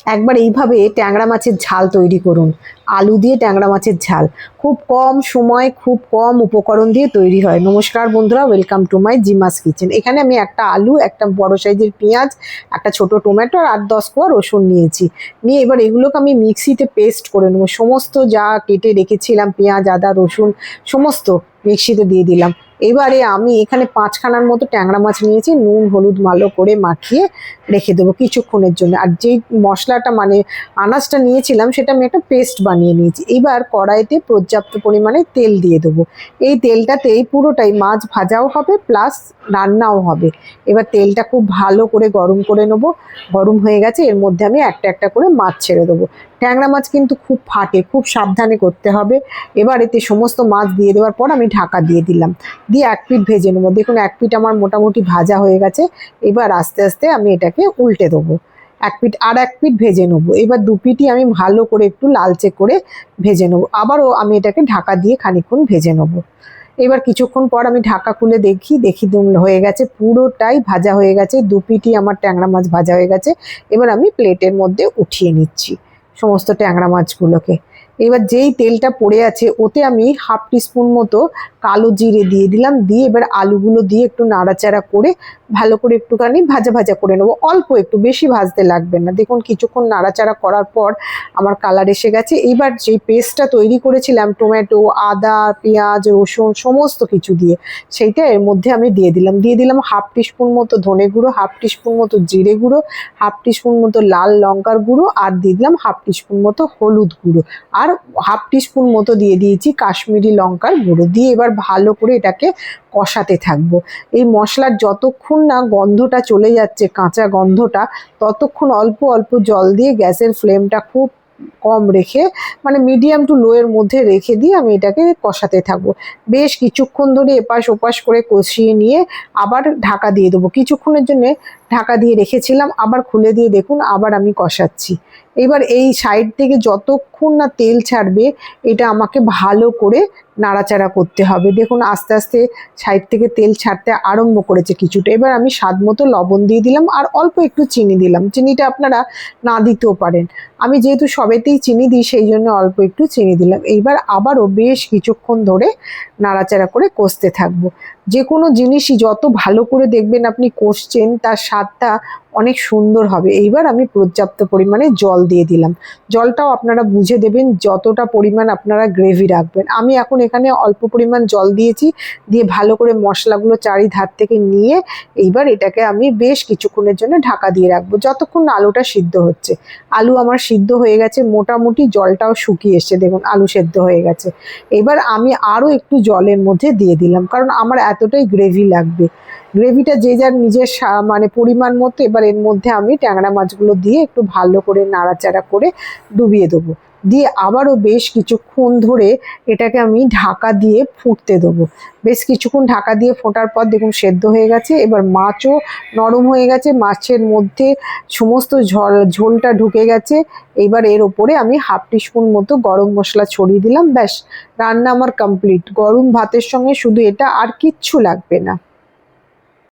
একবার এইভাবে ট্যাংরা মাছের ঝাল তৈরি করুন। আলু দিয়ে ট্যাংরা মাছের ঝাল খুব কম সময় খুব কম উপকরণ দিয়ে তৈরি হয়। নমস্কার বন্ধুরা, ওয়েলকাম টু মাই জিমাস কিচেন। এখানে আমি একটা আলু, একটা বড় সাইজের পেঁয়াজ, একটা ছোট টমেটো আর 8-10 কোয়া রসুন নিয়েছি। নিয়ে এবার এগুলোকে আমি মিক্সিতে পেস্ট করে নেবো। সমস্ত যা কেটে রেখেছিলাম পেঁয়াজ, আদা, রসুন সমস্ত মিক্সিতে দিয়ে দিলাম। এবারে আমি এখানে 5খানার মতো ট্যাংরা মাছ নিয়েছি। নুন হলুদ ভালো করে মাখিয়ে রেখে দেবো কিছুক্ষণের জন্য। আর যেই মশলাটা মানে আনাজটা নিয়েছিলাম সেটা আমি একটা পেস্ট বানিয়ে নিয়েছি। এবার কড়াইতে পর্যাপ্ত পরিমাণে তেল দিয়ে দেবো। এই তেলটাতেই পুরোটাই মাছ ভাজাও হবে প্লাস রান্নাও হবে। এবার তেলটা খুব ভালো করে গরম করে নেবো। গরম হয়ে গেছে, এর মধ্যে আমি একটা একটা করে মাছ ছেড়ে দেবো। ট্যাংরা মাছ কিন্তু খুব ফাটে, খুব সাবধানে করতে হবে। এবার এতে সমস্ত মাছ দিয়ে দেওয়ার পর আমি ঢাকা দিয়ে দিলাম, দিয়ে এক পিঠ ভেজে নেবো। দেখুন এক পিঠ আমার মোটামুটি ভাজা হয়ে গেছে। এবার আস্তে আস্তে আমি এটাকে উল্টে দেবো, এক পিঠ আর এক পিঠ ভেজে নেবো। এবার দু পিঠই আমি ভালো করে একটু লালচে করে ভেজে নেবো। আবারও আমি এটাকে ঢাকা দিয়ে খানিকক্ষণ ভেজে নেবো। এবার কিছুক্ষণ পর আমি ঢাকা খুলে দেখি হয়ে গেছে, পুরোটাই ভাজা হয়ে গেছে। দু পিঠই আমার ট্যাংরা মাছ ভাজা হয়ে গেছে। এবার আমি প্লেটের মধ্যে উঠিয়ে নিচ্ছি সমস্ত ট্যাংরা মাছগুলোকে। এবার যেই তেলটা পড়ে আছে ওতে আমি হাফ টিস্পুন মতো কালো জিরে দিয়ে দিলাম। দিয়ে এবার আলুগুলো দিয়ে একটু নাড়াচাড়া করে ভালো করে একটুখানি ভাজা ভাজা করে নেবো। অল্প একটু, বেশি ভাজতে লাগবে না। দেখুন কিছুক্ষণ নাড়াচাড়া করার পর আমার কালার এসে গেছে। এইবার যেই পেস্টটা তৈরি করেছিলাম টমেটো, আদা, পেঁয়াজ, রসুন সমস্ত কিছু দিয়ে, সেইটা এর মধ্যে আমি দিয়ে দিলাম হাফ টিস্পুন মতো ধনে গুঁড়ো, হাফ টিস্পুন মতো জিরে গুঁড়ো, হাফ টিস্পুন মতো লাল লঙ্কার গুঁড়ো, আর দিয়ে দিলাম হাফ টিস্পুন মতো হলুদ গুঁড়ো, আর হাফ টিস্পুন মতো দিয়ে দিয়েছি কাশ্মীরি লঙ্কার গুঁড়ো। দিয়ে এবার ভালো করে এটাকে কষাতে থাকবো। এই মশলার যতক্ষণ না গন্ধটা চলে যাচ্ছে, কাঁচা গন্ধটা, ততক্ষণ অল্প অল্প জল দিয়ে গ্যাসের ফ্লেমটা খুব কম রেখে মানে মিডিয়াম টু লো এর মধ্যে রেখে দিয়ে আমি এটাকে কষাতে থাকবো। বেশ কিছুক্ষণ ধরে এপাশ ওপাশ করে কষিয়ে নিয়ে আবার ঢাকা দিয়ে দেবো। কিছুক্ষণের জন্য ঢাকা দিয়ে রেখেছিলাম, আবার খুলে দিয়ে দেখুন আবার আমি কষাচ্ছি। এবার এই সাইড থেকে যতক্ষণ না তেল ছাড়বে এটা আমাকে ভালো করে নাড়াচাড়া করতে হবে। দেখুন আস্তে আস্তে সাইড থেকে তেল ছাড়তে আরম্ভ করেছে কিছুটা। এবার আমি স্বাদ মতো লবণ দিয়ে দিলাম আর অল্প একটু চিনি দিলাম। চিনিটা আপনারা না দিতেও পারেন, আমি যেহেতু সবেতেই চিনি দিই সেই জন্য অল্প একটু চিনি দিলাম। এইবার আবারও বেশ কিছুক্ষণ ধরে নাড়াচাড়া করে কষতে থাকবো। যে কোনো জিনিসই যত ভালো করে দেখবেন আপনি কষছেন তার স্বাদটা অনেক সুন্দর হবে। এইবার আমি পর্যাপ্ত পরিমাণে জল দিয়ে দিলাম। জলটাও আপনারা বুঝে দেবেন যতটা পরিমাণ আপনারা গ্রেভি রাখবেন। আমি এখন এখানে অল্প পরিমাণ জল দিয়েছি, দিয়ে ভালো করে মশলাগুলো চারিধার থেকে নিয়ে এইবার এটাকে আমি বেশ কিছুক্ষণের জন্য ঢাকা দিয়ে রাখবো, যতক্ষণ না আলুটা সিদ্ধ হচ্ছে। আলু আমার সিদ্ধ হয়ে গেছে, মোটামুটি জলটাও শুকিয়ে এসছে। দেখুন আলু সেদ্ধ হয়ে গেছে। এবার আমি আরও একটু জলের মধ্যে দিয়ে দিলাম, কারণ আমার এতটাই গ্রেভি লাগবে। গ্রেভিটা যে যার নিজের মানে পরিমাণ মতো। এবার এর মধ্যে আমি ট্যাংরা মাছগুলো দিয়ে একটু ভালো করে নাড়াচাড়া করে ডুবিয়ে দেবো। দিয়ে আবারও বেশ কিছুক্ষণ ধরে এটাকে আমি ঢাকা দিয়ে ফুটতে দেবো। বেশ কিছুক্ষণ ঢাকা দিয়ে ফোটার পর দেখুন সেদ্ধ হয়ে গেছে। এবার মাছও নরম হয়ে গেছে, মাছের মধ্যে সমস্ত ঝোলটা ঢুকে গেছে। এবার এর ওপরে আমি হাফ টিস্পুন মতো গরম মশলা ছড়িয়ে দিলাম। ব্যাস, রান্না আমার কমপ্লিট। গরম ভাতের সঙ্গে শুধু এটা, আর কিচ্ছু লাগবে না।